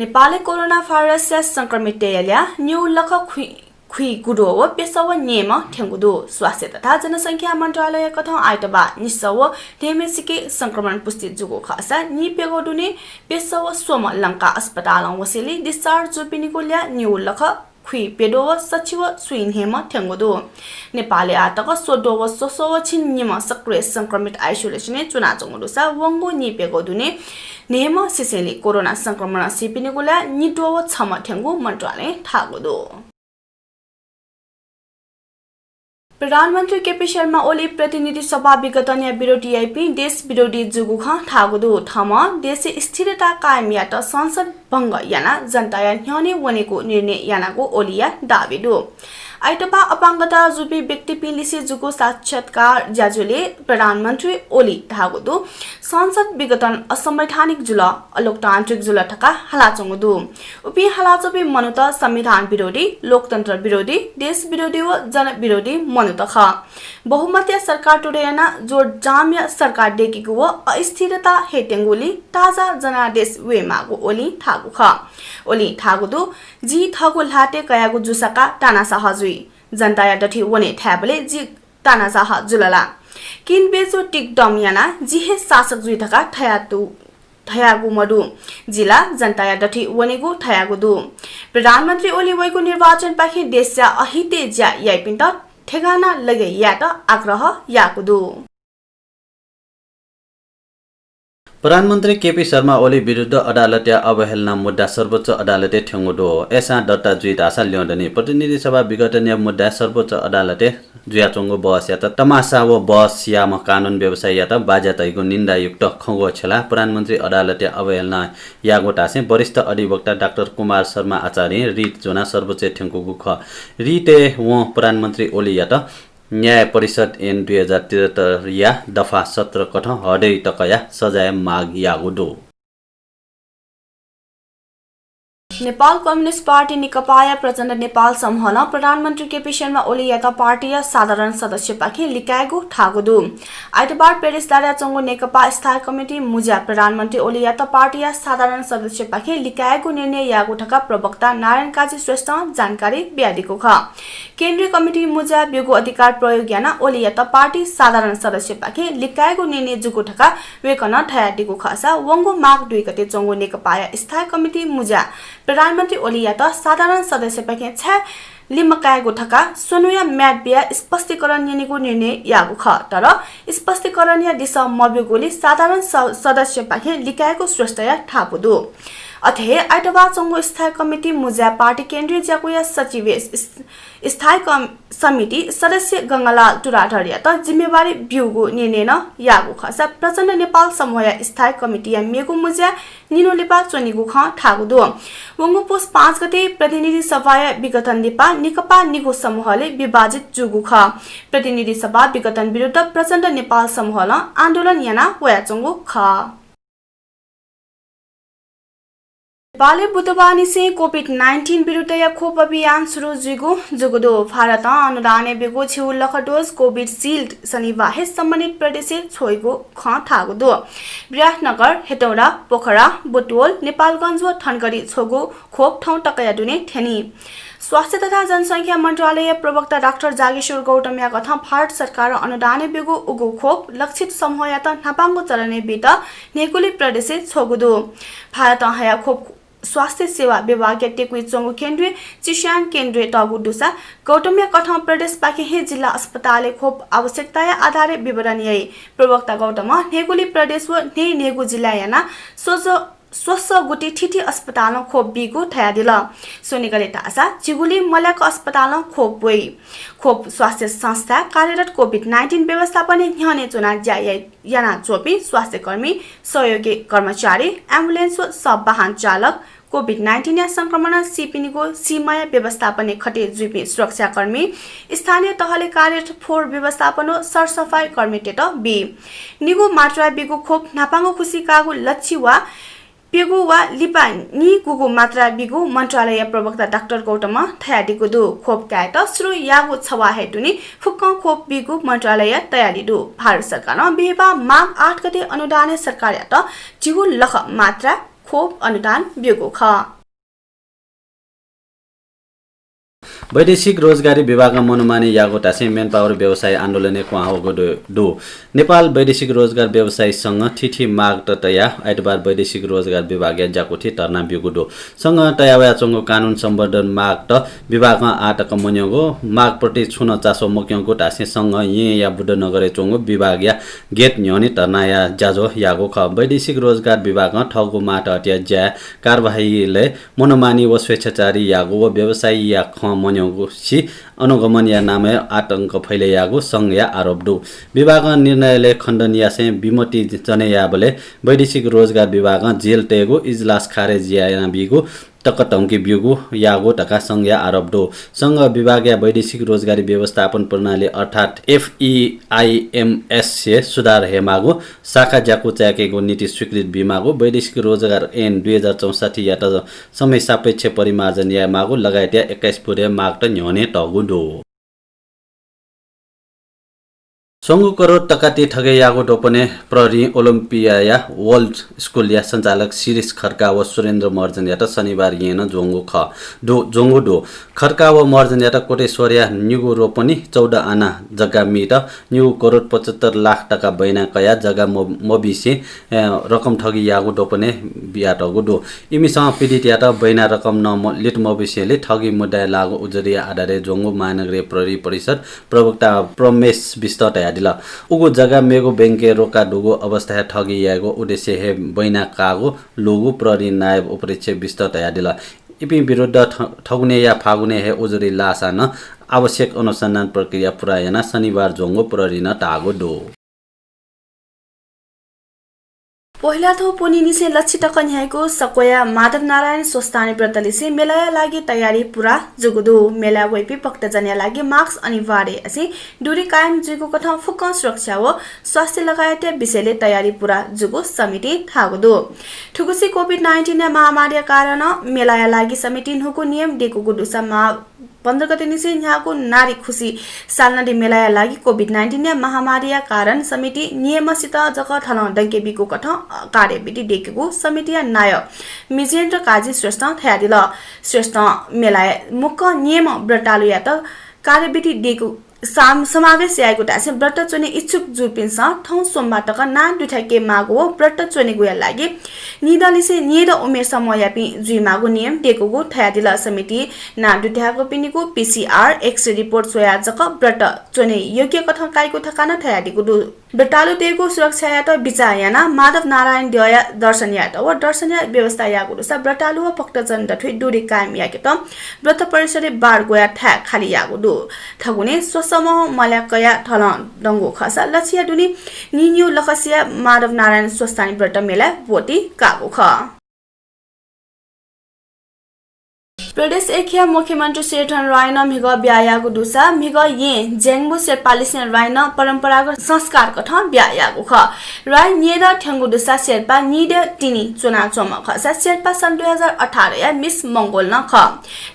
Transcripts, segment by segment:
नेपालले corona virus संक्रमित new लख खुई गुडो व पेसव नियम ठेंगुदो स्वास्थ्य तथा जनसंख्या मंत्रालय कथा आइतबा निसव ढेमेसिके संक्रमण पुष्टि जुगो खासा नि पेगोडुने पेसव सोम लंका अस्पताल वसेली डिस्चार्ज जोपिनिकोल्या न्यू लख खुई पेडो सचिव सुइन हेम ठेंगुदो नेपालले आतक सोडो व सोसो छिन नियम सक्रिय संक्रमित आइसोलेसन चुना चंगुदोसा वंगो नि पेगोडुने नेम सिसेली कोरोना संक्रमण सिपिनिकोल्या निटो व छम ठेंगु मंत्रालय थागुदो प्रधानमंत्री केपी शर्मा ओली प्रतिनिधि सभा विगत विरोधी आईपी देश विरोधी जुगुख थागुदो थम देश स्थिरता कायम यात संसद भंग याना जनताया न्याने वनेको निर्णय यानाको ओलिया दाबीदो आइतबा अपाङ्गता जुपी व्यक्ति पिलिसे जुगो साक्षात्कार ज्याजुले प्रधानमन्त्री ओली थागुदो संसद विगतन असंवैधानिक जुल अलोकतान्त्रिक जुल ठका हलाचंगुदो उपी हलाचबे मनुत संविधान विरोधी लोकतन्त्र विरोधी देश विरोधी व जन विरोधी मनुत ख बहुमतीय सरकार टोडेना जो जाम्य सरकार डेकीको व अस्थिरता हेटेंगोली ताजा जनादेश वेमागो ओली थागु ख ओली थागुदो जी थगो लाटे कयागु जुसका टाना सहजुई जनताया डठी वने थ्याबले जी टाना सह जुलला किन बेजो टिक डम याना जिहे शासक जुइ थका थयागु मडु जिला जनताया डठी वनेगु थयागु दु प्रधानमन्त्री ओली वैको निर्वाचन पाखे देशया अहिते ज्या याइपिन्ट ठेगाना लगे यात आग्रह याकुदु प्रधानमन्त्री केपी शर्मा ओली विरुद्ध अदालतीय अवहेलना मुद्दा सर्वोच्च अदालते ठेंगुदो एसा दत्ता जुइत आशा ल्याउँदने प्रतिनिधि सभा विगत मुद्दा सर्वोच्च अदालते जुयाचोंगो बहस या त तमासा व बहस या म कानुन व्यवसाय या त बाजातैको निन्दायुक्त खंगो छला प्रधानमन्त्री अदालतीय अवहेलना यागोटासे वरिष्ठ अधिवक्ता डाक्टर कुमार शर्मा आचार्य रिट जोना सर्वोच्च ठेंगुगु ख रिटे व प्रधानमन्त्री ओली या त न्याय परिषद एन 2073 या दफा 17 कठ हदै तकया सजाय माग यागुदो नेपाल कम्युनिस्ट पार्टी निकपाया प्रचण्ड नेपाल समूहले प्रधानमन्त्री केपी शर्मा ओली यात पार्टीय साधारण सदस्य पाखे लिकाएको ठागुदु आइतबार पेरिस दारा चंगो नेकपा स्थायी कमिटी मुजा प्रधानमन्त्री ओली यात पार्टीय साधारण सदस्य पाखे लिकाएको निर्णय यागु ठका प्रवक्ता नारायण काजी श्रेष्ठ जानकारी ब्यादिको ख केन्द्रीय कमिटी मुजा बेगु अधिकार प्रयोग याना ओली यात पार्टी साधारण सदस्य पाखे लिकाएको निर्णय जुगु ठका वेकन ठयादिको खसा वंगो माग 2 गते चंगो नेकपाया स्थायी कमिटी मुजा प्रधानमन्त्री ओली यात साधारण सदस्य पाखे छ लिमकाएको ठका सोनुया म्याडबिया स्पष्टीकरण यनिको निर्णय यागु ख तर स्पष्टीकरण या दिशा मबेगोली साधारण सदस्य पाखे लिकाएको श्रेष्ठया ठापुदो अथे आइतबार चंगो स्थायी कमिटी मुजा पार्टी केन्द्रीय ज्याकुया सचिव स्थायी समिति सदस्य गंगालाल टुराढरिया त जिम्मेवारी बिउगो निर्णय न यागु खसा प्रचण्ड नेपाल समूह स्थायी कमिटी या मेगु मुजा निनोलेपा चोनिगु ख ठागुदो वंगु पोस 5 गते प्रतिनिधि सभा विगतन नेपाल निकपा निगो समूहले विभाजित जुगु ख प्रतिनिधि सभा विगतन विरुद्ध प्रचण्ड नेपाल समूहले आन्दोलन याना वयाचंगु ख नेपालले बुधबार से कोभिड-19 विरुद्ध या खोप अभियान सुरु जुगुदो भारत अनुदान बेगो छिउ लख डोज कोभिड शिल्ड शनिबार सम्बन्धित प्रदेश छोइगो ख थागुदो विराटनगर हेटौडा पोखरा बुटवल नेपालगञ्ज व ठनगढी छोगो खोप ठाउँ टकया दुने ठेनी स्वास्थ्य तथा जनसंख्या मंत्रालय प्रवक्ता डाक्टर जागेश्वर गौतमया कथा भारत सरकार अनुदान बेगो उगो खोप लक्षित समूह या त नापाङ्गो चलने बेत नेकुली प्रदेश छोगुदो भारत हया खोप स्वास्थ्य सेवा विभाग टेकुई चंगो केन्द्रीय चिस्यान केन्द्रीय टगुडुसा गौतमया कठा प्रदेश पाखे जिल्ला अस्पताल खोप आवश्यकता आधार विवरण यही प्रवक्ता गौतम नेगुली प्रदेश व नेगु जिल्ला याना स्वस्थ गुटी ठिठी अस्पताल खोप बिगु ठयादिल सोनिगले टासा चिगुली मल्याक अस्पताल खोप वई खोप स्वास्थ्य संस्था कार्यरत कोभिड-19 व्यवस्थापन न्याने चुना याना चोपी स्वास्थ्य कर्मी सहयोगी कर्मचारी एम्बुलेन्स व सब वाहन चालक कोभिड-19 या संक्रमण सिपिनीको सीमाया व्यवस्थापन खटे जुपी सुरक्षाकर्मी स्थानीय तहले कार्यरत फोर व्यवस्थापन सरसफाई कर्मी टेट बी निगु मात्रा बिगु खोप नापाङ्गो खुसी कागु लच्छी वा पेगु वा लिपा नि गुगु मात्रा बिगु मंत्रालय प्रवक्ता डाक्टर गौतम थयादिको दु खोप कायत सुरु यागु छवा हेटुनी फुक्क खोप बिगु मंत्रालय तयारी दु भारत सरकार बिहेबा माग 8 गते अनुदान सरकार यात जिगु लख मात्रा खोप अनुदान बिगो ख वैदेशिक रोजगारी विभागमा मनोमानी यागो टासे मेन पावर व्यवसाय आन्दोलने क्वाहो दो नेपाल वैदेशिक रोजगार व्यवसायीसँग ठिठी माग तया आइतबार वैदेशिक रोजगार विभाग या जाकोठी धरना बिगुडो सँग तयावा चंगो कानुन सम्वर्धन माग त विभागमा आटक मन्यगो माग प्रति छुन चासो मक्यको टासे सँग ये या बुद्धनगरे चंगो विभाग या गेट न्यौनी धरना या जाजो यागो ख वैदेशिक रोजगार विभागमा ठगो माट अट्या ज्या कारबाहीले मनोमानी व स्वेच्छाचारी यागो व व्यवसायी या ख सी अनुगमन या नाम आतंक फैलयागो संघ या आरोप दो विभाग निर्णयले खण्डनीय से विमति जनेयाबले वैदेशिक रोजगार विभाग जेल तेगो इजलास खारेज या बिगो तकटंकी बिगो यागो टका संघ या आरोप दो संघ विभाग या वैदेशिक रोजगारी व्यवस्थापन प्रणाली अर्थात FEIMS से सुधार हेमागो शाखा जाको च्याकेको नीति स्वीकृत बिमागो वैदेशिक रोजगार ऐन 2064 या त समय सापेक्ष परिमार्जन या मागो लगायत या 21 पुरे माग त न्यौने टगु दो संगु करोड टकाती ठगे यागो टोपने प्रहरी ओलम्पिया या वर्ल्ड स्कुल या सञ्चालक शिरीष खड्का व सुरेन्द्र महर्जन या त शनिबार येन जोंगो दो खड्का व महर्जन या त कोटेश्वर या न्युगो रोपनी 14 आना जग्गा मिट न्यु करोड 75 लाख टका बैना कया जग्गा मबिसे रकम ठगी यागो टोपने बियाटगो दो इमिसँग पीडित या त बैना रकम न लिट मबिसेले ठगी मुद्दा लागो उजरिया आधारे जोंगो महानगरीय प्रहरी परिषद प्रवक्ता प्रमेश विष्ट दिला उगो जग्गा मेगो बैंके रोका डुगो अवस्था ठगी यागो उद्देश्य हे बैना कागो लोगो प्रहरी नायब उपरीक्षक विष्ट तया दिला इपि विरुद्ध ठगुने या फागुने हे उजुरी लासा न आवश्यक अनुसन्धान प्रक्रिया पुरायना शनिबार जोंगो प्रहरी न टागो दो पहिला थो पोनिनिसे लक्षित कन्याको सक्या माधव नारायण स्वस्थानी व्रतलिसे मेलाया लागि तयारी पुरा जुगुदो मेला वैपी पक्तजन्या लागि मास्क अनिवार्य असी दूरी कायम जुगु कथा फुक सुरक्षा व स्वास्थ्य लगायत विषयले तयारी पुरा जुगु समिति थागुदो ठुकुसी कोभिड-19 महामारी कारण मेलाया लागि समिति हुको नियम डेको गुडुसमा 15 गते निसे यहाँको नारी खुसी सालनदी मेलाया लागि कोभिड-19 महामारी कारण समिति नियमसित जक थन डंकेबीको कथ कार्यविधि डेकेको समिति नायक मिजेन्द्र काजी श्रेष्ठ थयादिल श्रेष्ठ मेलाया मुख्य नियम ब्रटालु या त कार्यविधि डेको समावेश आएको टासे व्रत चोने इच्छुक जुर्पिन्छ ठौं सोमबाटक ना दुठाके मागो व्रत चोने गुया लागि निदलिसे निद उमेर समयापि जुइ मागो नियम डेको थयादिल समिति ना दुठाको पिनिको PCR एक्सरे रिपोर्ट सोया जक व्रत चोने योग्य कथा काइको थकाना थयादिको ब्रटालु देको सुरक्षा या त बिचायाना माधव नारायण दया दर्शन या त व दर्शन व्यवस्था याको रुसा ब्रटालु व पक्तजन दठै दूरी कायम याके त व्रत परिसरले बाड गोया ठा खाली याको दु ठगुने समूह मल्याकया ठल डंगो खसा लछिया दुनी निन्यु लखसिया माधव नारायण स्वस्थानी व्रत मेला बोटी कागो ख प्रदेश एकिया मुख्यमन्त्री शेरथन रायन मिग ब्यायागु दुसा मिग ये जेंगबु शेर्पालिसे रायन परम्परागत संस्कार कथा ब्यायागु ख राय निर ठंगु दुसा शेर्पा निद तिनी चुना चम खसा शेर्पा सन 2018 या मिस मंगोल न ख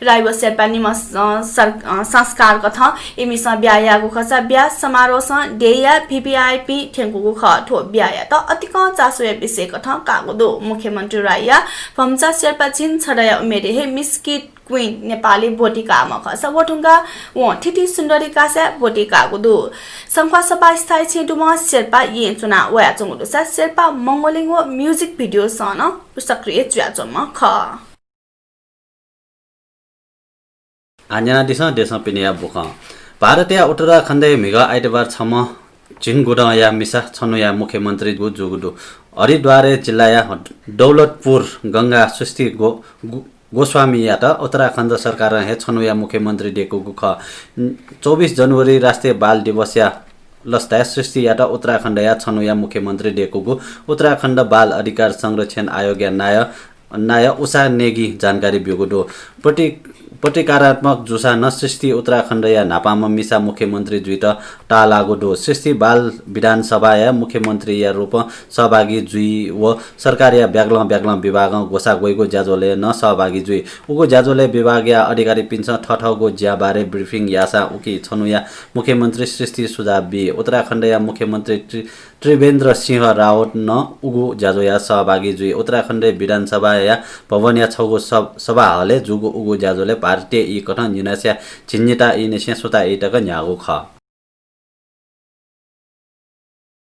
राय व शेर्पा निम संस्कार कथा इमिस ब्यायागु खसा ब्या समारोह स डेया VVIP ठेंगु ख ठो ब्याया त अतिक चासो विषय कथा कागु दो मुख्यमन्त्री राय फमचा शेर्पा छिन छडया उमेरे हे मिस्की क्वीन नेपाली बोटिका मखसा वठुंगा व ठिठी सुन्दरी कासा बोटिका गुदु संख्वा सपा स्थायी छेडुमा शेर्पा ये चुना वया चंगुदुसा शेर्पा मंगोलिङ व म्युजिक भिडियो सन सक्रिय च्याचम ख आन्या देश पिनिया बुख भारतीय उत्तराखण्ड मिग आइतबार छम जिनगुडा या मिसा छनुया मुख्यमन्त्री जुगुदु हरिद्वार जिल्ला या दौलतपुर गंगा सुस्ती गोस्वामी या त उत्तराखण्ड सरकार हे छनुया मुख्यमन्त्री डेको गुख 24 जनवरी राष्ट्रिय बाल दिवस या लस्ता सृष्टि या त उत्तराखण्ड या छनुया मुख्यमन्त्री डेको गु उत्तराखण्ड बाल अधिकार संरक्षण आयोग या नाय उषा नेगी जानकारी बिगुदो प्रतिकारात्मक जुसा न सृष्टि उत्तराखण्ड या नापामा मिसा मुख्यमन्त्री जुइत टा लागु दो सृष्टि बाल विधानसभा या मुख्यमन्त्री या रूप सहभागी जुई व सरकार या ब्याग्ल विभाग घोषा गएको ज्याजोले न सहभागी जुई उको ज्याजोले विभाग या अधिकारी पिन्छ ठठगो ज्याबारे ब्रिफिङ यासा उकी छनु या मुख्यमन्त्री सृष्टि सुझाव बि उत्तराखण्ड या मुख्यमन्त्री त्रिवेन्द्र सिंह रावत न उगु ज्याजो या सहभागी जुई उत्तराखण्ड विधानसभा या भवन या छगो सभा हले जुगु उगु ज्याजोले भारतीय ई कथन निनास्या चिन्निता ई नेस्या सुता इटक न्यागु ख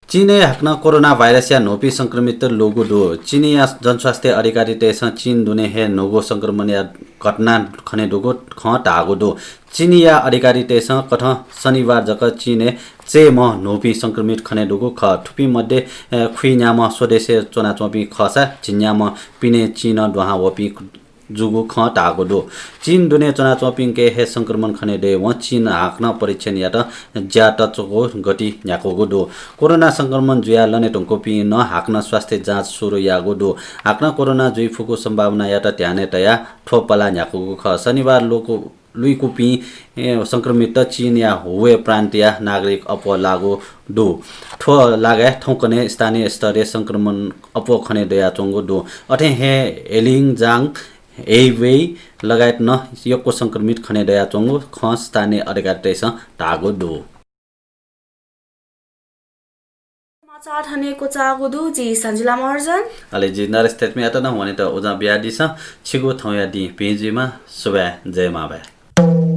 चीने हाक्न कोरोना भाइरस या नोपी संक्रमित लोगो दो चीनी या जनस्वास्थ्य अधिकारी तेस चीन दुने हे नोगो संक्रमण या घटना खने दोगो ख टागो दो चीनी या अधिकारी तेस कथ शनिबार जक चीने चे म नोपी संक्रमित खने दोगो ख थुपी मध्ये खुइन्याम स्वदेशी चोनाचोपी खसा चिन्याम पिने चीन दुहा वपी जुगु ख टागो दो चीन दुने चना चोपिङ के हे संक्रमण खने दे व चीन हाक्न परीक्षण या त ज्याट चोको गति याको दो कोरोना संक्रमण जुया लने टंको पि न हाक्न स्वास्थ्य जाँच सुरु यागो दो हाक्न कोरोना जुइ फुको सम्भावना या त त्याने तया ठोपला याको ख शनिबार लोको लुइको पि संक्रमित चीन या हुवे प्रान्तीय नागरिक अप लागो दो ठो लागे ठौकने स्थानीय स्तरीय संक्रमण अप खने दया चोंगो दो अथे हे एलिङ जाङ एवे लगायत न यको संक्रमित खने दया चोंगो ख स्थानीय अधिकारीस टागो दो समाचार हनेको चागो दु जी संजिला महार्जन अले जी नरेश तेतमे आता न भने त उजा बियाडी छ छिगो थौया दि पेजीमा सुबह जय माबे